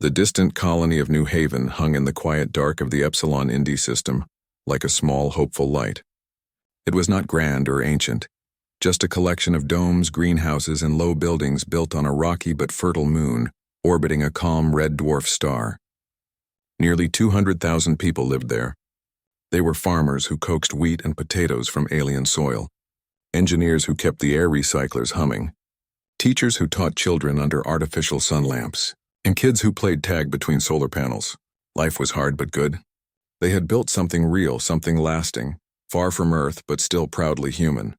The distant colony of New Haven hung in the quiet dark of the Epsilon Indi system, like a small, hopeful light. It was not grand or ancient, just a collection of domes, greenhouses, and low buildings built on a rocky but fertile moon, orbiting a calm red dwarf star. Nearly 200,000 people lived there. They were farmers who coaxed wheat and potatoes from alien soil, engineers who kept the air recyclers humming, teachers who taught children under artificial sun lamps, and kids who played tag between solar panels. Life was hard but good. They had built something real, something lasting, far from Earth but still proudly human.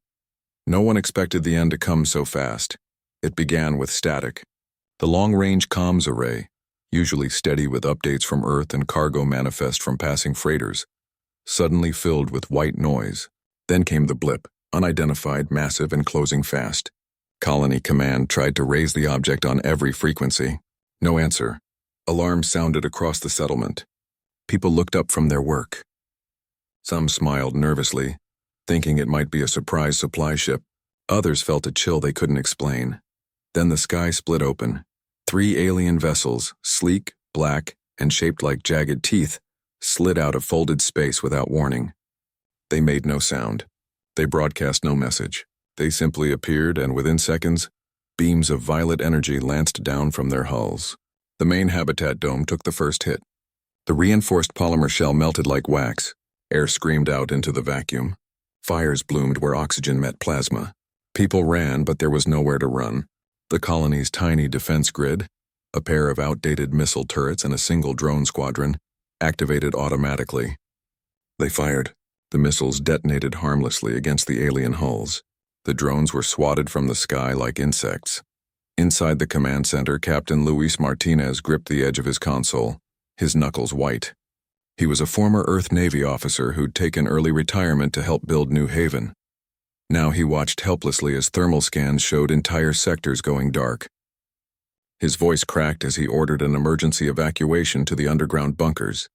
No one expected the end to come so fast. It began with static. The long-range comms array, usually steady with updates from Earth and cargo manifest from passing freighters, suddenly filled with white noise. Then came the blip, unidentified, massive, and closing fast. Colony Command tried to raise the object on every frequency. No answer. Alarms sounded across the settlement. People looked up from their work. Some smiled nervously, thinking it might be a surprise supply ship. Others felt a chill they couldn't explain. Then the sky split open. 3 alien vessels, sleek, black, and shaped like jagged teeth, slid out of folded space without warning. They made no sound. They broadcast no message. They simply appeared, and within seconds, beams of violet energy lanced down from their hulls. The main habitat dome took the first hit. The reinforced polymer shell melted like wax. Air screamed out into the vacuum. Fires bloomed where oxygen met plasma. People ran, but there was nowhere to run. The colony's tiny defense grid, a pair of outdated missile turrets and a single drone squadron, activated automatically. They fired. The missiles detonated harmlessly against the alien hulls. The drones were swatted from the sky like insects. Inside the command center, Captain Luis Martinez gripped the edge of his console, his knuckles white. He was a former Earth Navy officer who'd taken early retirement to help build New Haven. Now he watched helplessly as thermal scans showed entire sectors going dark. His voice cracked as he ordered an emergency evacuation to the underground bunkers.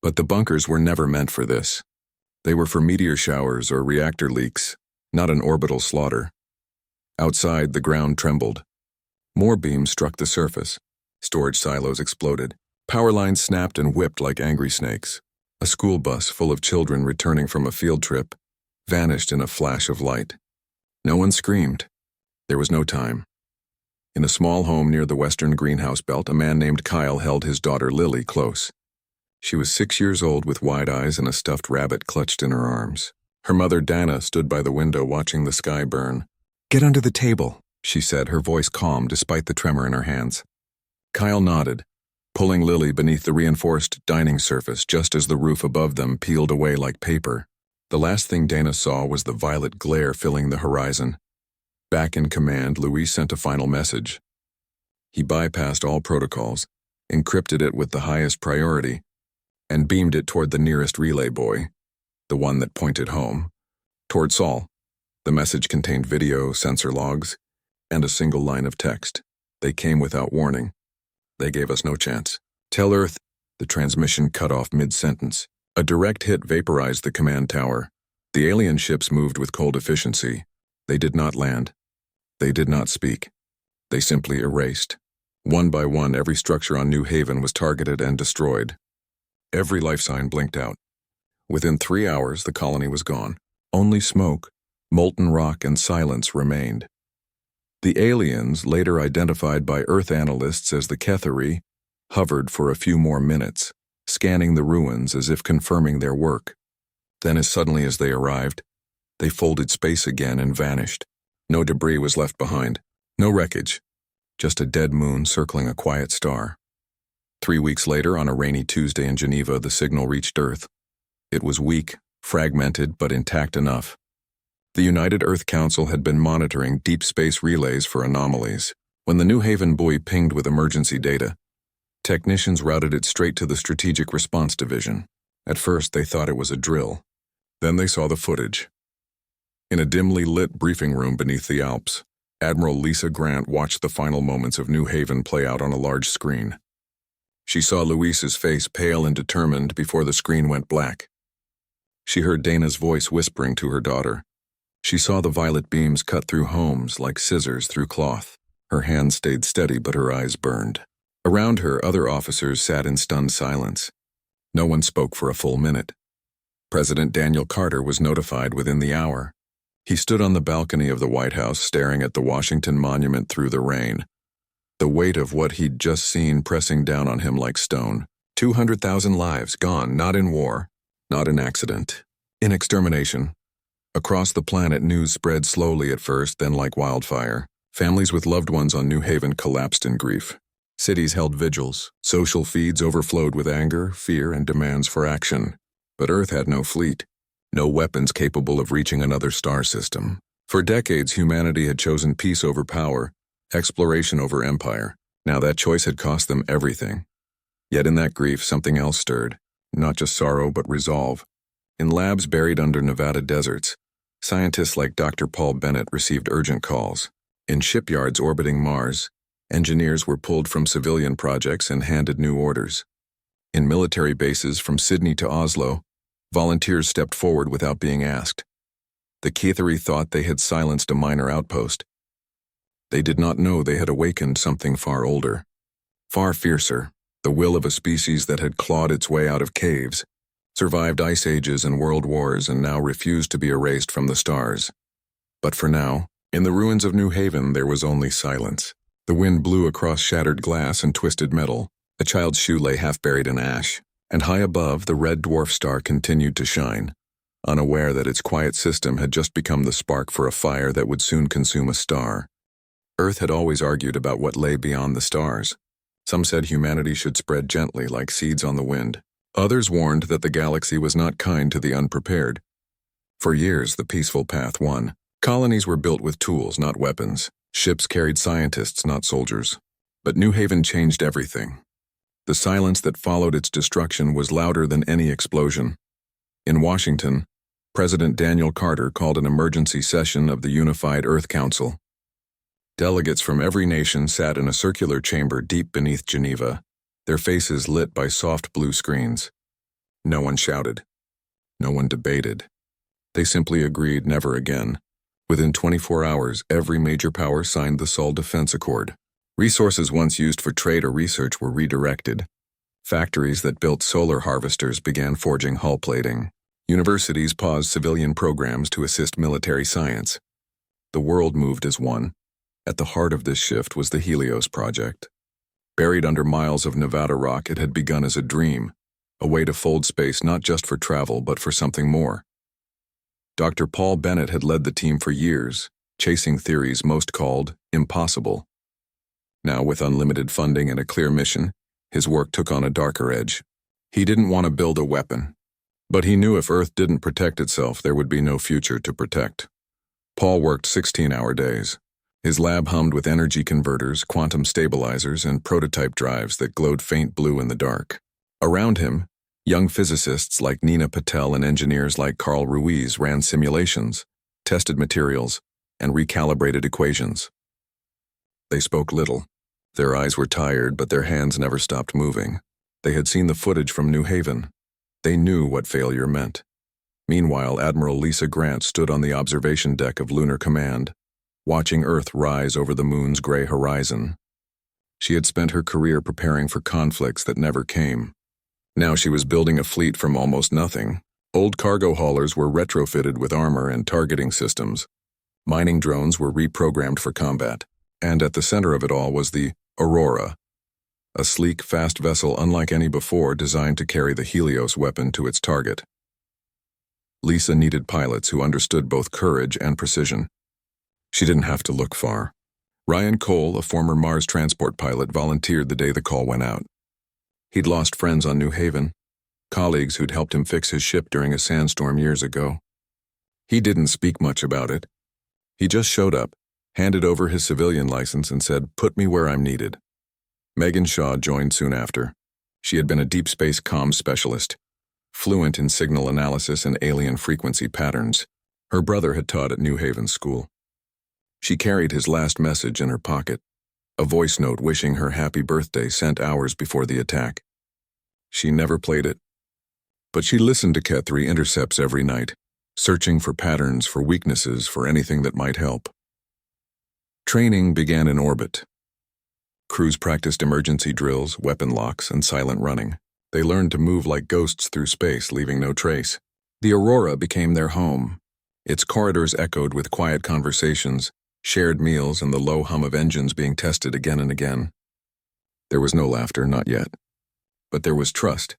But the bunkers were never meant for this. They were for meteor showers or reactor leaks, not an orbital slaughter. Outside, the ground trembled. More beams struck the surface. Storage silos exploded. Power lines snapped and whipped like angry snakes. A school bus full of children returning from a field trip vanished in a flash of light. No one screamed. There was no time. In a small home near the western greenhouse belt, a man named Kyle held his daughter Lily close. She was 6 years old with wide eyes and a stuffed rabbit clutched in her arms. Her mother, Dana, stood by the window watching the sky burn. "Get under the table," she said, her voice calm despite the tremor in her hands. Kyle nodded, pulling Lily beneath the reinforced dining surface just as the roof above them peeled away like paper. The last thing Dana saw was the violet glare filling the horizon. Back in command, Luis sent a final message. He bypassed all protocols, encrypted it with the highest priority, and beamed it toward the nearest relay buoy, the one that pointed home, toward Saul. The message contained video, sensor logs, and a single line of text. They came without warning. They gave us no chance. "Tell Earth," the transmission cut off mid-sentence. A direct hit vaporized the command tower. The alien ships moved with cold efficiency. They did not land. They did not speak. They simply erased. One by one, every structure on New Haven was targeted and destroyed. Every life sign blinked out. Within 3 hours, the colony was gone. Only smoke, molten rock, and silence remained. The aliens, later identified by Earth analysts as the Ketheri, hovered for a few more minutes, scanning the ruins as if confirming their work. Then, as suddenly as they arrived, they folded space again and vanished. No debris was left behind, no wreckage, just a dead moon circling a quiet star. 3 weeks later, on a rainy Tuesday in Geneva, the signal reached Earth. It was weak, fragmented, but intact enough. The United Earth Council had been monitoring deep space relays for anomalies. When the New Haven buoy pinged with emergency data, technicians routed it straight to the Strategic Response Division. At first, they thought it was a drill. Then they saw the footage. In a dimly lit briefing room beneath the Alps, Admiral Lisa Grant watched the final moments of New Haven play out on a large screen. She saw Luis's face pale and determined before the screen went black. She heard Dana's voice whispering to her daughter. She saw the violet beams cut through homes like scissors through cloth. Her hands stayed steady, but her eyes burned. Around her, other officers sat in stunned silence. No one spoke for a full minute. President Daniel Carter was notified within the hour. He stood on the balcony of the White House staring at the Washington Monument through the rain. The weight of what he'd just seen pressing down on him like stone. 200,000 lives gone, not in war, not in accident, in extermination. Across the planet, news spread slowly at first, then like wildfire. Families with loved ones on New Haven collapsed in grief. Cities held vigils. Social feeds overflowed with anger, fear, and demands for action. But Earth had no fleet, no weapons capable of reaching another star system. For decades, humanity had chosen peace over power, exploration over empire. Now that choice had cost them everything. Yet in that grief, something else stirred. Not just sorrow, but resolve. In labs buried under Nevada deserts, scientists like Dr. Paul Bennett received urgent calls. In shipyards orbiting Mars, engineers were pulled from civilian projects and handed new orders. In military bases from Sydney to Oslo, volunteers stepped forward without being asked. The Kithari thought they had silenced a minor outpost. They did not know they had awakened something far older, far fiercer, the will of a species that had clawed its way out of caves, survived ice ages and world wars, and now refused to be erased from the stars. But for now, in the ruins of New Haven, there was only silence. The wind blew across shattered glass and twisted metal. A child's shoe lay half buried in ash, and high above, the red dwarf star continued to shine, unaware that its quiet system had just become the spark for a fire that would soon consume a star. Earth had always argued about what lay beyond the stars. Some said humanity should spread gently like seeds on the wind. Others warned that the galaxy was not kind to the unprepared. For years, the peaceful path won. Colonies were built with tools, not weapons. Ships carried scientists, not soldiers. But New Haven changed everything. The silence that followed its destruction was louder than any explosion. In Washington, President Daniel Carter called an emergency session of the Unified Earth Council. Delegates from every nation sat in a circular chamber deep beneath Geneva, their faces lit by soft blue screens. No one shouted. No one debated. They simply agreed never again. Within 24 hours, every major power signed the Seoul Defense Accord. Resources once used for trade or research were redirected. Factories that built solar harvesters began forging hull plating. Universities paused civilian programs to assist military science. The world moved as one. At the heart of this shift was the Helios Project. Buried under miles of Nevada rock, it had begun as a dream, a way to fold space not just for travel but for something more. Dr. Paul Bennett had led the team for years, chasing theories most called impossible. Now, with unlimited funding and a clear mission, his work took on a darker edge. He didn't want to build a weapon, but he knew if Earth didn't protect itself, there would be no future to protect. Paul worked 16-hour days. His lab hummed with energy converters, quantum stabilizers, and prototype drives that glowed faint blue in the dark. Around him, young physicists like Nina Patel and engineers like Carl Ruiz ran simulations, tested materials, and recalibrated equations. They spoke little. Their eyes were tired, but their hands never stopped moving. They had seen the footage from New Haven. They knew what failure meant. Meanwhile, Admiral Lisa Grant stood on the observation deck of Lunar Command, watching Earth rise over the moon's gray horizon. She had spent her career preparing for conflicts that never came. Now she was building a fleet from almost nothing. Old cargo haulers were retrofitted with armor and targeting systems. Mining drones were reprogrammed for combat. And at the center of it all was the Aurora, a sleek, fast vessel unlike any before designed to carry the Helios weapon to its target. Lisa needed pilots who understood both courage and precision. She didn't have to look far. Ryan Cole, a former Mars transport pilot, volunteered the day the call went out. He'd lost friends on New Haven, colleagues who'd helped him fix his ship during a sandstorm years ago. He didn't speak much about it. He just showed up, handed over his civilian license, and said, "Put me where I'm needed." Megan Shaw joined soon after. She had been a deep space comms specialist, fluent in signal analysis and alien frequency patterns. Her brother had taught at New Haven School. She carried his last message in her pocket, a voice note wishing her happy birthday sent hours before the attack. She never played it, but she listened to Kethri intercepts every night, searching for patterns, for weaknesses, for anything that might help. Training began in orbit. Crews practiced emergency drills, weapon locks, and silent running. They learned to move like ghosts through space, leaving no trace. The Aurora became their home. Its corridors echoed with quiet conversations, shared meals, and the low hum of engines being tested again and again. There was no laughter, not yet. But there was trust.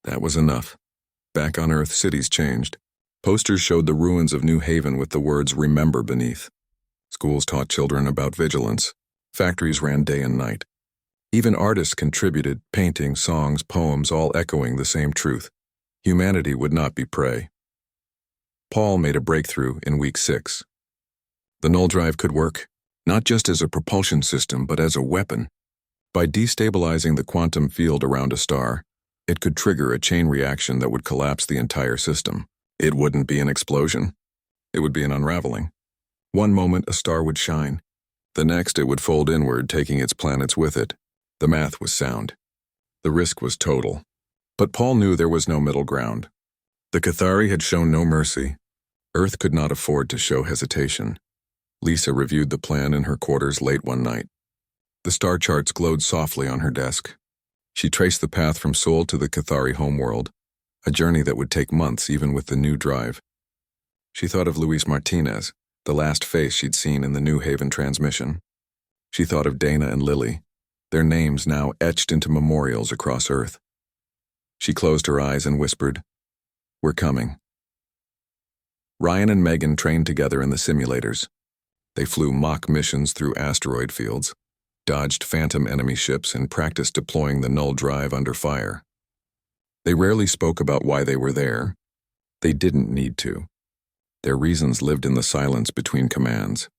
That was enough. Back on Earth, cities changed. Posters showed the ruins of New Haven with the words "Remember" beneath. Schools taught children about vigilance. Factories ran day and night. Even artists contributed, paintings, songs, poems, all echoing the same truth. Humanity would not be prey. Paul made a breakthrough in week 6. The null drive could work, not just as a propulsion system, but as a weapon. By destabilizing the quantum field around a star, it could trigger a chain reaction that would collapse the entire system. It wouldn't be an explosion. It would be an unraveling. One moment a star would shine. The next it would fold inward, taking its planets with it. The math was sound. The risk was total. But Paul knew there was no middle ground. The Cathari had shown no mercy. Earth could not afford to show hesitation. Lisa reviewed the plan in her quarters late one night. The star charts glowed softly on her desk. She traced the path from Sol to the Cathari homeworld, a journey that would take months even with the new drive. She thought of Luis Martinez, the last face she'd seen in the New Haven transmission. She thought of Dana and Lily, their names now etched into memorials across Earth. She closed her eyes and whispered, "We're coming." Ryan and Megan trained together in the simulators. They flew mock missions through asteroid fields, dodged phantom enemy ships, and practiced deploying the null drive under fire. They rarely spoke about why they were there. They didn't need to. Their reasons lived in the silence between commands.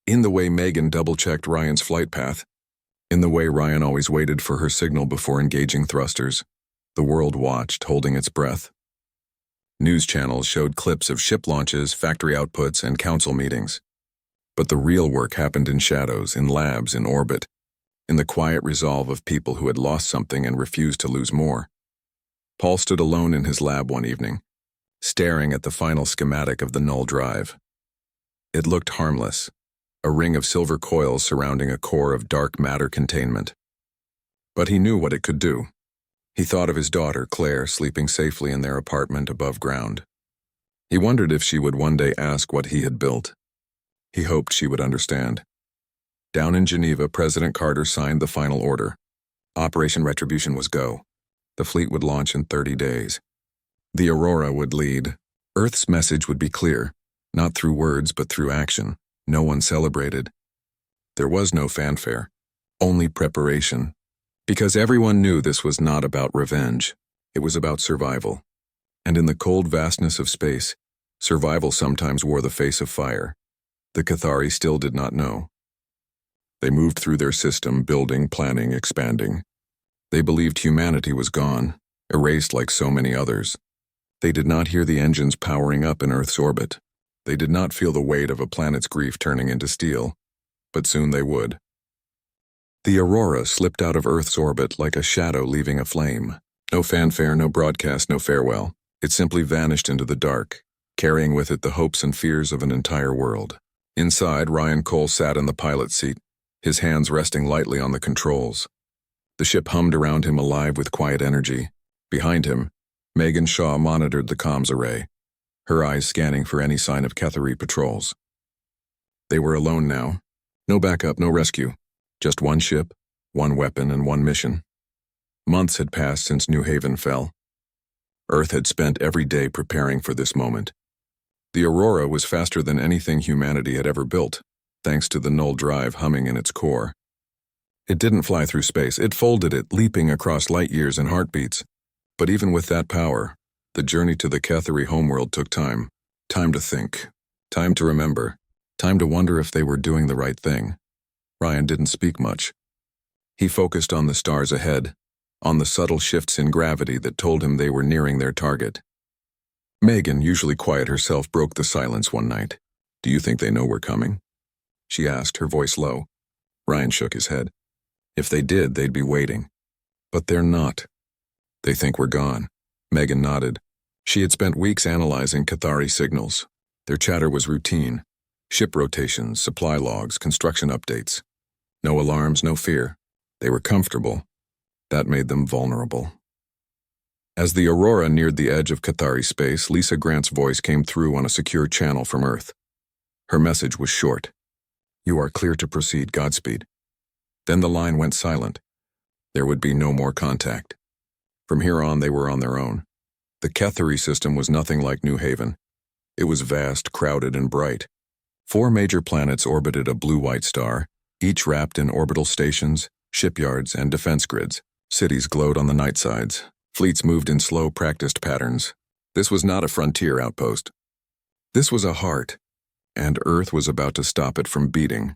In the way Megan double-checked Ryan's flight path. In the way Ryan always waited for her signal before engaging thrusters. The world watched, holding its breath. News channels showed clips of ship launches, factory outputs, and council meetings. But the real work happened in shadows, in labs, in orbit, in the quiet resolve of people who had lost something and refused to lose more. Paul stood alone in his lab one evening, staring at the final schematic of the null drive. It looked harmless, a ring of silver coils surrounding a core of dark matter containment. But he knew what it could do. He thought of his daughter, Claire, sleeping safely in their apartment above ground. He wondered if she would one day ask what he had built. He hoped she would understand. Down in Geneva, President Carter signed the final order. Operation Retribution was go. The fleet would launch in 30 days. The Aurora would lead. Earth's message would be clear, not through words but through action. No one celebrated. There was no fanfare, only preparation. Because everyone knew this was not about revenge. It was about survival. And in the cold vastness of space, survival sometimes wore the face of fire. The Cathari still did not know. They moved through their system, building, planning, expanding. They believed humanity was gone, erased like so many others. They did not hear the engines powering up in Earth's orbit. They did not feel the weight of a planet's grief turning into steel. But soon they would. The Aurora slipped out of Earth's orbit like a shadow leaving a flame. No fanfare, no broadcast, no farewell. It simply vanished into the dark, carrying with it the hopes and fears of an entire world. Inside, Ryan Cole sat in the pilot's seat, his hands resting lightly on the controls. The ship hummed around him, alive with quiet energy. Behind him, Megan Shaw monitored the comms array, her eyes scanning for any sign of Cathari patrols. They were alone now. No backup, no rescue. Just one ship, one weapon, and one mission. Months had passed since New Haven fell. Earth had spent every day preparing for this moment. The Aurora was faster than anything humanity had ever built, thanks to the null drive humming in its core. It didn't fly through space, it folded it, leaping across light years and heartbeats. But even with that power, the journey to the Cathari homeworld took time. Time to think. Time to remember. Time to wonder if they were doing the right thing. Ryan didn't speak much. He focused on the stars ahead, on the subtle shifts in gravity that told him they were nearing their target. Megan, usually quiet herself, broke the silence one night. "Do you think they know we're coming?" she asked, her voice low. Ryan shook his head. If they did, they'd be waiting. But they're not. They think we're gone. Megan nodded. She had spent weeks analyzing Cathari signals. Their chatter was routine. Ship rotations, supply logs, construction updates. No alarms, no fear. They were comfortable. That made them vulnerable. As the Aurora neared the edge of Cathari space, Lisa Grant's voice came through on a secure channel from Earth. Her message was short. "You are clear to proceed, Godspeed." Then the line went silent. There would be no more contact. From here on, they were on their own. The Cathari system was nothing like New Haven. It was vast, crowded, and bright. 4 major planets orbited a blue-white star, each wrapped in orbital stations, shipyards, and defense grids. Cities glowed on the night sides. Fleets moved in slow, practiced patterns. This was not a frontier outpost. This was a heart, and Earth was about to stop it from beating.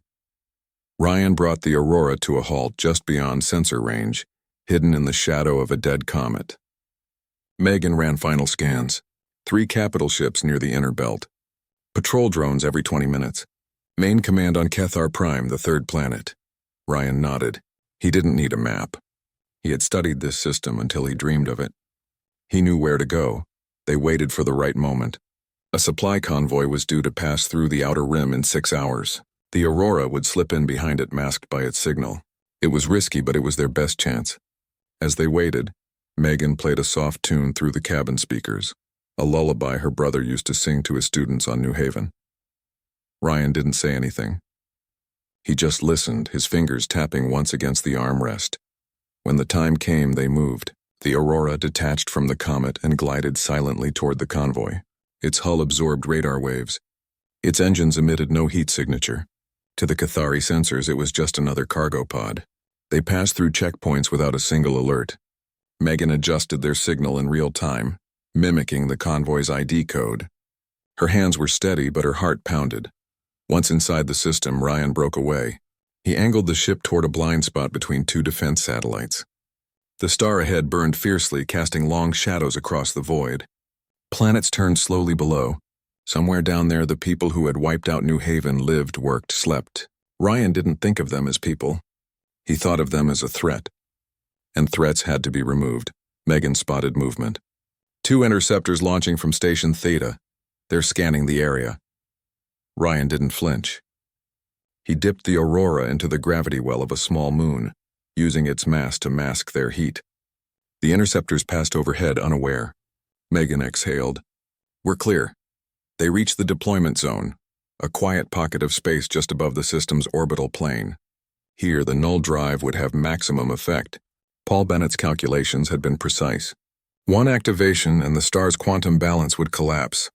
Ryan brought the Aurora to a halt just beyond sensor range, hidden in the shadow of a dead comet. Megan ran final scans. 3 capital ships near the inner belt. Patrol drones every 20 minutes. Main command on Cathar Prime, the 3rd planet. Ryan nodded. He didn't need a map. He had studied this system until he dreamed of it. He knew where to go. They waited for the right moment. A supply convoy was due to pass through the outer rim in 6 hours. The Aurora would slip in behind it, masked by its signal. It was risky, but it was their best chance. As they waited, Megan played a soft tune through the cabin speakers, a lullaby her brother used to sing to his students on New Haven. Ryan didn't say anything. He just listened, his fingers tapping once against the armrest. When the time came, they moved. The Aurora detached from the comet and glided silently toward the convoy. Its hull absorbed radar waves. Its engines emitted no heat signature. To the Cathari sensors, it was just another cargo pod. They passed through checkpoints without a single alert. Megan adjusted their signal in real time, mimicking the convoy's ID code. Her hands were steady, but her heart pounded. Once inside the system, Ryan broke away. He angled the ship toward a blind spot between 2 defense satellites. The star ahead burned fiercely, casting long shadows across the void. Planets turned slowly below. Somewhere down there, the people who had wiped out New Haven lived, worked, slept. Ryan didn't think of them as people. He thought of them as a threat. And threats had to be removed. Megan spotted movement. 2 interceptors launching from Station Theta. They're scanning the area. Ryan didn't flinch. He dipped the Aurora into the gravity well of a small moon, using its mass to mask their heat. The interceptors passed overhead unaware. Megan exhaled. "We're clear." They reached the deployment zone, a quiet pocket of space just above the system's orbital plane. Here, the null drive would have maximum effect. Paul Bennett's calculations had been precise. One activation and the star's quantum balance would collapse.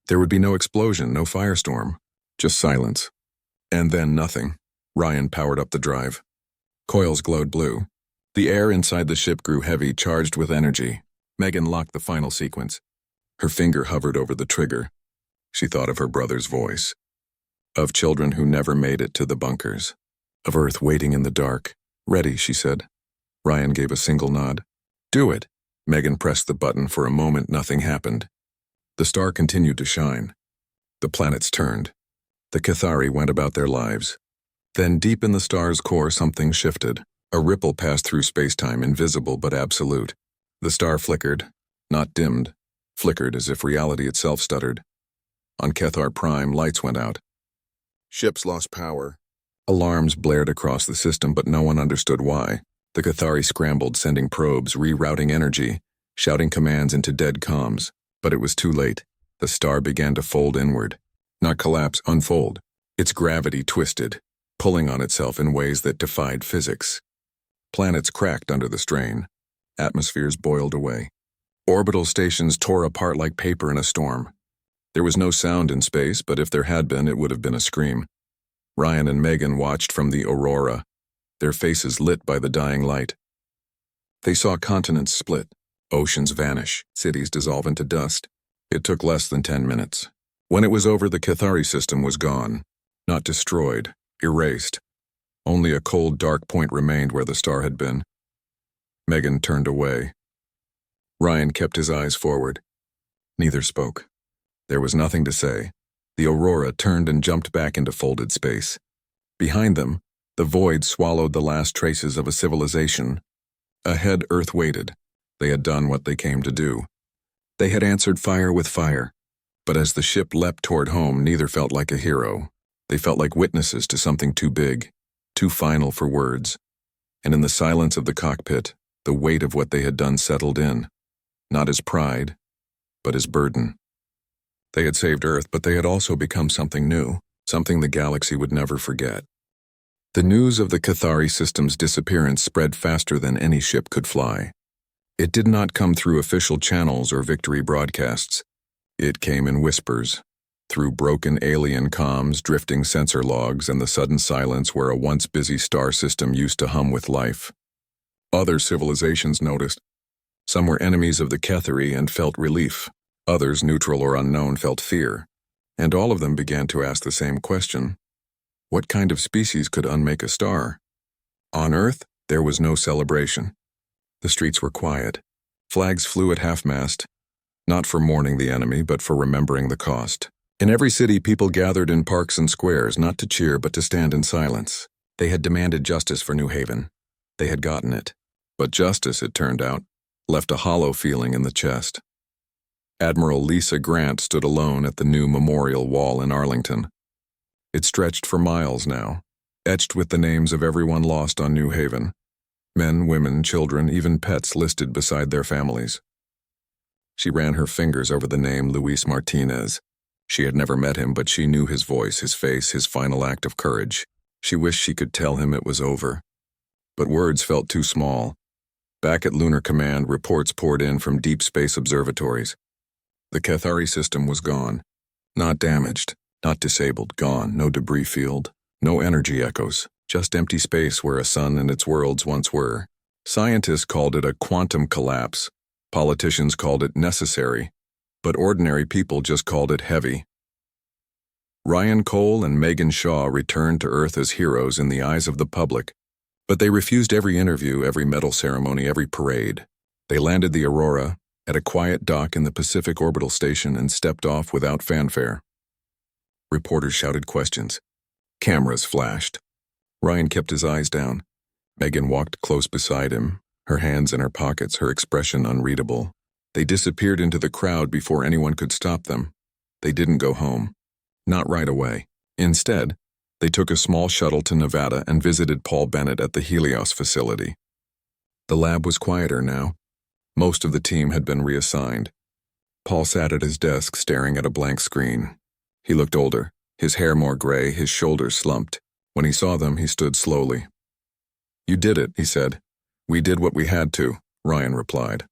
There would be no explosion, no firestorm, just silence. And then nothing. Ryan powered up the drive. Coils glowed blue. The air inside the ship grew heavy, charged with energy. Megan locked the final sequence. Her finger hovered over the trigger. She thought of her brother's voice. Of children who never made it to the bunkers. Of Earth waiting in the dark. "Ready," she said. Ryan gave a single nod. "Do it." Megan pressed the button. For a moment, nothing happened. The star continued to shine. The planets turned. The Cathari went about their lives. Then, deep in the star's core, something shifted. A ripple passed through space-time, invisible but absolute. The star flickered, not dimmed, flickered as if reality itself stuttered. On Cathar Prime, lights went out. Ships lost power. Alarms blared across the system, but no one understood why. The Cathari scrambled, sending probes, rerouting energy, shouting commands into dead comms. But it was too late. The star began to fold inward. Not collapse, unfold. Its gravity twisted, pulling on itself in ways that defied physics. Planets cracked under the strain. Atmospheres boiled away. Orbital stations tore apart like paper in a storm. There was no sound in space, but if there had been, it would have been a scream. Ryan and Megan watched from the Aurora, their faces lit by the dying light. They saw continents split, oceans vanish, cities dissolve into dust. It took less than 10 minutes. When it was over, the Cathari system was gone. Not destroyed, erased. Only a cold, dark point remained where the star had been. Megan turned away. Ryan kept his eyes forward. Neither spoke. There was nothing to say. The Aurora turned and jumped back into folded space. Behind them, the void swallowed the last traces of a civilization. Ahead, Earth waited. They had done what they came to do. They had answered fire with fire. But as the ship leapt toward home, neither felt like a hero. They felt like witnesses to something too big, too final for words. and in the silence of the cockpit, the weight of what they had done settled in, not as pride, but as burden. They had saved Earth, but they had also become something new, something the galaxy would never forget. The news of the Cathari system's disappearance spread faster than any ship could fly. It did not come through official channels or victory broadcasts. It came in whispers, through broken alien comms, drifting sensor logs, and the sudden silence where a once busy star system used to hum with life. Other civilizations noticed. Some were enemies of the Cathari and felt relief. Others, neutral or unknown, felt fear. And all of them began to ask the same question. What kind of species could unmake a star? On Earth, there was no celebration. The streets were quiet. Flags flew at half-mast, not for mourning the enemy, but for remembering the cost. In every city, people gathered in parks and squares, not to cheer, but to stand in silence. They had demanded justice for New Haven. They had gotten it. But justice, it turned out, left a hollow feeling in the chest. Admiral Lisa Grant stood alone at the new memorial wall in Arlington. It stretched for miles now, etched with the names of everyone lost on New Haven. Men, women, children, even pets listed beside their families. She ran her fingers over the name Luis Martinez. She had never met him, but she knew his voice, his face, his final act of courage. She wished she could tell him it was over. But words felt too small. Back at Lunar Command, reports poured in from deep space observatories. The Cathari system was gone. Not damaged, not disabled, gone, no debris field, no energy echoes, just empty space where a sun and its worlds once were. Scientists called it a quantum collapse. Politicians called it necessary. But ordinary people just called it heavy. Ryan Cole and Megan Shaw returned to Earth as heroes in the eyes of the public, but they refused every interview, every medal ceremony, every parade. They landed the Aurora at a quiet dock in the Pacific Orbital Station and stepped off without fanfare. Reporters shouted questions. Cameras flashed. Ryan kept his eyes down. Megan walked close beside him, her hands in her pockets, her expression unreadable. They disappeared into the crowd before anyone could stop them. They didn't go home. Not right away. Instead, they took a small shuttle to Nevada and visited Paul Bennett at the Helios facility. The lab was quieter now. Most of the team had been reassigned. Paul sat at his desk staring at a blank screen. He looked older, his hair more gray, his shoulders slumped. When he saw them, he stood slowly. "You did it," he said. "We did what we had to," Ryan replied.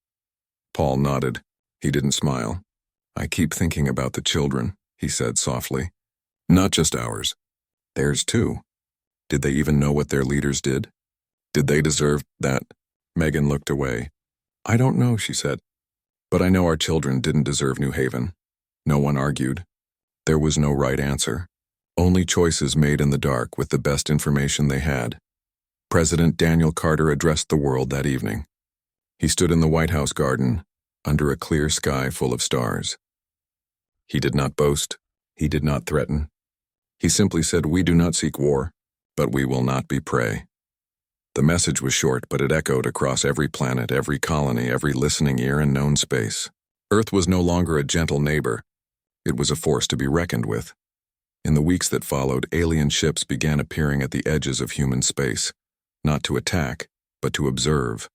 Paul nodded. He didn't smile. "I keep thinking about the children," he said softly. "Not just ours. Theirs too. Did they even know what their leaders did? Did they deserve that?" Megan looked away. "I don't know," she said. "But I know our children didn't deserve New Haven." No one argued. There was no right answer. Only choices made in the dark with the best information they had. President Daniel Carter addressed the world that evening. He stood in the White House garden, under a clear sky full of stars. He did not boast. He did not threaten. He simply said, "We do not seek war, but we will not be prey." The message was short, but it echoed across every planet, every colony, every listening ear and known space. Earth was no longer a gentle neighbor. It was a force to be reckoned with. In the weeks that followed, alien ships began appearing at the edges of human space, not to attack, but to observe.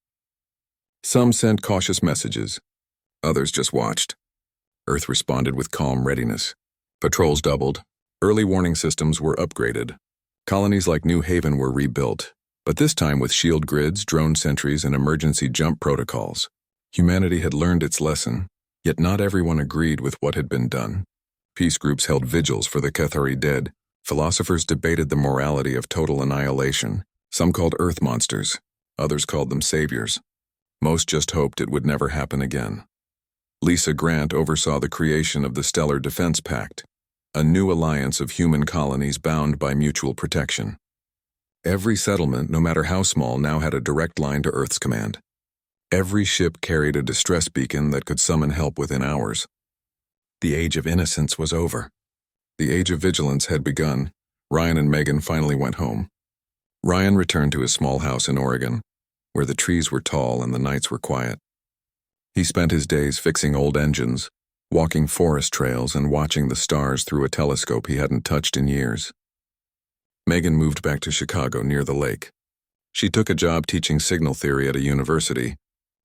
Some sent cautious messages. Others just watched. Earth responded with calm readiness. Patrols doubled. Early warning systems were upgraded. Colonies like New Haven were rebuilt, but this time with shield grids, drone sentries, and emergency jump protocols. Humanity had learned its lesson, yet not everyone agreed with what had been done. Peace groups held vigils for the Cathari dead. Philosophers debated the morality of total annihilation. Some called Earth monsters. Others called them saviors. Most just hoped it would never happen again. Lisa Grant oversaw the creation of the Stellar Defense Pact, a new alliance of human colonies bound by mutual protection. Every settlement, no matter how small, now had a direct line to Earth's command. Every ship carried a distress beacon that could summon help within hours. The age of innocence was over. The age of vigilance had begun. Ryan and Megan finally went home. Ryan returned to his small house in Oregon, where the trees were tall and the nights were quiet. He spent his days fixing old engines, walking forest trails, and watching the stars through a telescope he hadn't touched in years. Megan moved back to Chicago near the lake. She took a job teaching signal theory at a university,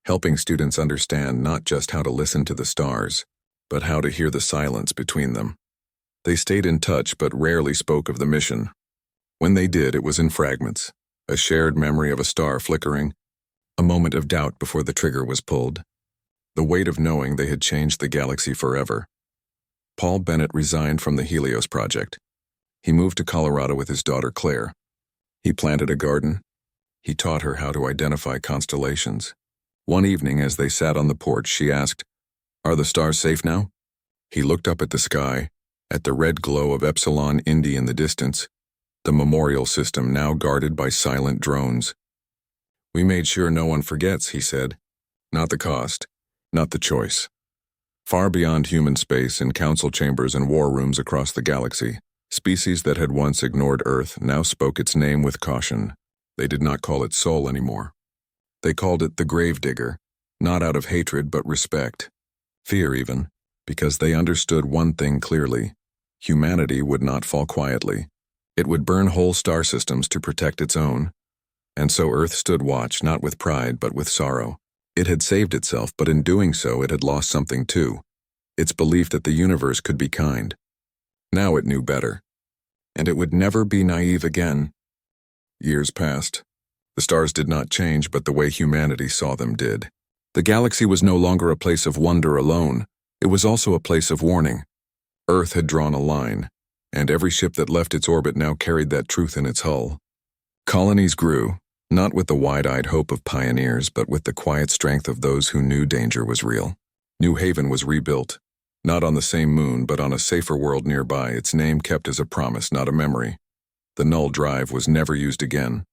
helping students understand not just how to listen to the stars, but how to hear the silence between them. They stayed in touch but rarely spoke of the mission. When they did, it was in fragments, a shared memory of a star flickering, a moment of doubt before the trigger was pulled, the weight of knowing they had changed the galaxy forever. Paul Bennett resigned from the Helios project. He moved to Colorado with his daughter Claire. He planted a garden. He taught her how to identify constellations. One evening, as they sat on the porch, she asked, "Are the stars safe now?" He looked up at the sky, at the red glow of Epsilon Indi in the distance, the memorial system now guarded by silent drones. "We made sure no one forgets," he said. "Not the cost, not the choice." Far beyond human space, in council chambers and war rooms across the galaxy, species that had once ignored Earth now spoke its name with caution. They did not call it Sol anymore. They called it the Gravedigger, not out of hatred but respect. Fear even, because they understood one thing clearly: humanity would not fall quietly. It would burn whole star systems to protect its own. And so Earth stood watch, not with pride but with sorrow. It had saved itself, but in doing so it had lost something too: its belief that the universe could be kind. Now it knew better, and it would never be naive again. Years passed. The stars did not change, but the way humanity saw them did. The galaxy was no longer a place of wonder alone. It was also a place of warning. Earth had drawn a line, and every ship that left its orbit now carried that truth in its hull. Colonies grew, not with the wide-eyed hope of pioneers, but with the quiet strength of those who knew danger was real. New Haven was rebuilt, not on the same moon, but on a safer world nearby, its name kept as a promise, not a memory. The null drive was never used again.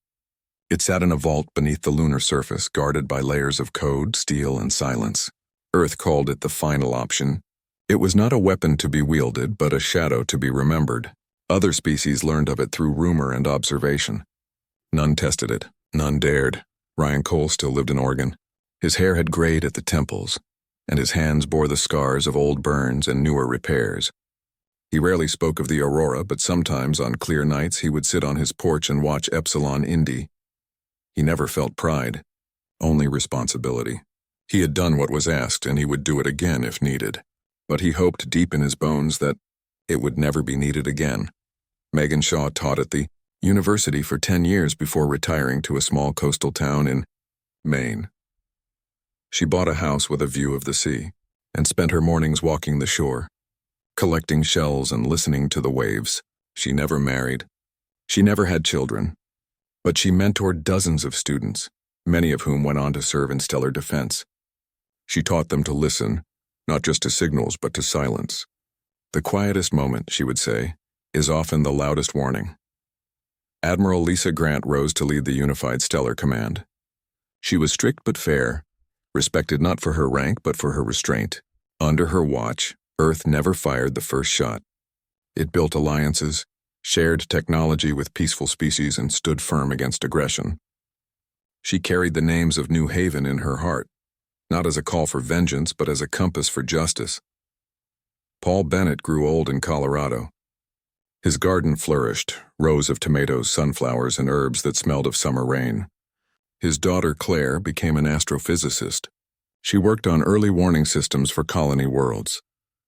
It sat in a vault beneath the lunar surface, guarded by layers of code, steel, and silence. Earth called it the final option. It was not a weapon to be wielded, but a shadow to be remembered. Other species learned of it through rumor and observation. None tested it. None dared. Ryan Cole still lived in Oregon. His hair had grayed at the temples, and his hands bore the scars of old burns and newer repairs. He rarely spoke of the aurora, but sometimes on clear nights he would sit on his porch and watch Epsilon Indi. He never felt pride, only responsibility. He had done what was asked, and he would do it again if needed. But he hoped deep in his bones that it would never be needed again. Megan Shaw taught at the university for 10 years before retiring to a small coastal town in Maine. She bought a house with a view of the sea, and spent her mornings walking the shore, collecting shells and listening to the waves. She never married. She never had children. But she mentored dozens of students, many of whom went on to serve in stellar defense. She taught them to listen, not just to signals, but to silence. The quietest moment, she would say, is often the loudest warning. Admiral Lisa Grant rose to lead the Unified Stellar Command. She was strict but fair, respected not for her rank but for her restraint. Under her watch, Earth never fired the first shot. It built alliances, shared technology with peaceful species, and stood firm against aggression. She carried the names of New Haven in her heart, not as a call for vengeance, but as a compass for justice. Paul Bennett grew old in Colorado. His garden flourished, rows of tomatoes, sunflowers, and herbs that smelled of summer rain. His daughter Claire became an astrophysicist. She worked on early warning systems for colony worlds,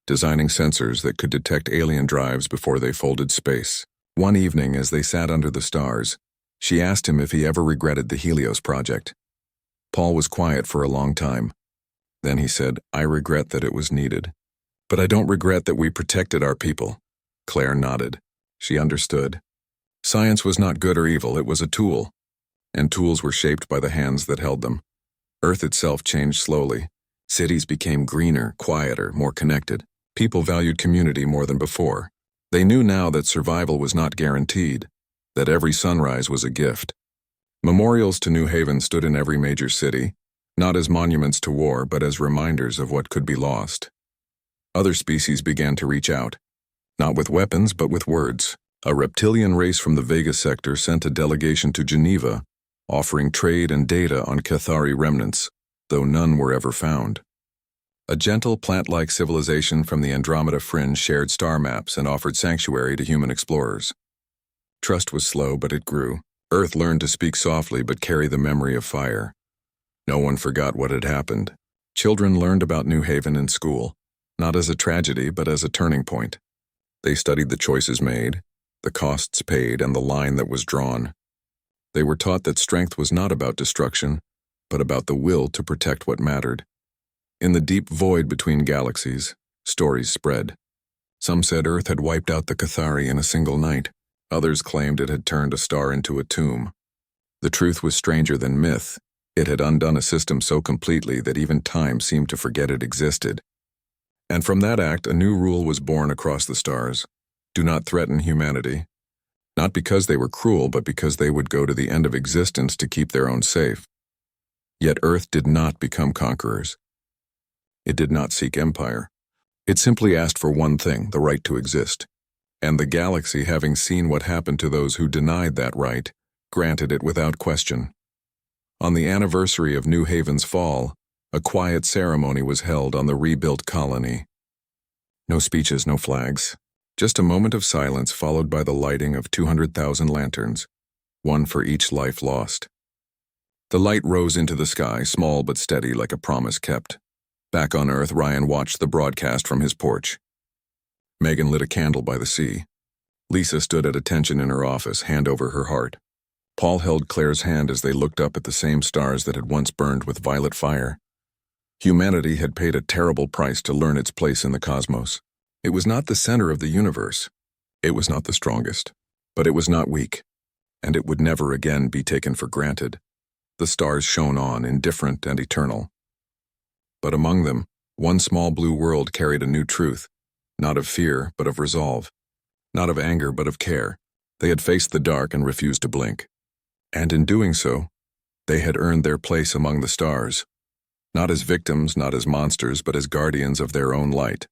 designing sensors that could detect alien drives before they folded space. One evening, as they sat under the stars, she asked him if he ever regretted the Helios project. Paul was quiet for a long time. Then he said, "I regret that it was needed. But I don't regret that we protected our people." Claire nodded. She understood. Science was not good or evil, it was a tool, and tools were shaped by the hands that held them. Earth itself changed slowly. Cities became greener, quieter, more connected. People valued community more than before. They knew now that survival was not guaranteed, that every sunrise was a gift. Memorials to New Haven stood in every major city, not as monuments to war, but as reminders of what could be lost. Other species began to reach out, not with weapons, but with words. A reptilian race from the Vega sector sent a delegation to Geneva, offering trade and data on Cathari remnants, though none were ever found. A gentle plant-like civilization from the Andromeda fringe shared star maps and offered sanctuary to human explorers. Trust was slow, but it grew. Earth learned to speak softly but carry the memory of fire. No one forgot what had happened. Children learned about New Haven in school, not as a tragedy but as a turning point. They studied the choices made, the costs paid, and the line that was drawn. They were taught that strength was not about destruction, but about the will to protect what mattered. In the deep void between galaxies, stories spread. Some said Earth had wiped out the Cathari in a single night. Others claimed it had turned a star into a tomb. The truth was stranger than myth. It had undone a system so completely that even time seemed to forget it existed. And from that act, a new rule was born across the stars. Do not threaten humanity. Not because they were cruel, but because they would go to the end of existence to keep their own safe. Yet Earth did not become conquerors. It did not seek empire. It simply asked for one thing, the right to exist. And the galaxy, having seen what happened to those who denied that right, granted it without question. On the anniversary of New Haven's fall, a quiet ceremony was held on the rebuilt colony. No speeches, no flags. Just a moment of silence followed by the lighting of 200,000 lanterns, one for each life lost. The light rose into the sky, small but steady like a promise kept. Back on Earth, Ryan watched the broadcast from his porch. Megan lit a candle by the sea. Lisa stood at attention in her office, hand over her heart. Paul held Claire's hand as they looked up at the same stars that had once burned with violet fire. Humanity had paid a terrible price to learn its place in the cosmos. It was not the center of the universe. It was not the strongest. But it was not weak. And it would never again be taken for granted. The stars shone on, indifferent and eternal. But among them, one small blue world carried a new truth, not of fear, but of resolve, not of anger, but of care. They had faced the dark and refused to blink. And in doing so, they had earned their place among the stars, not as victims, not as monsters, but as guardians of their own light.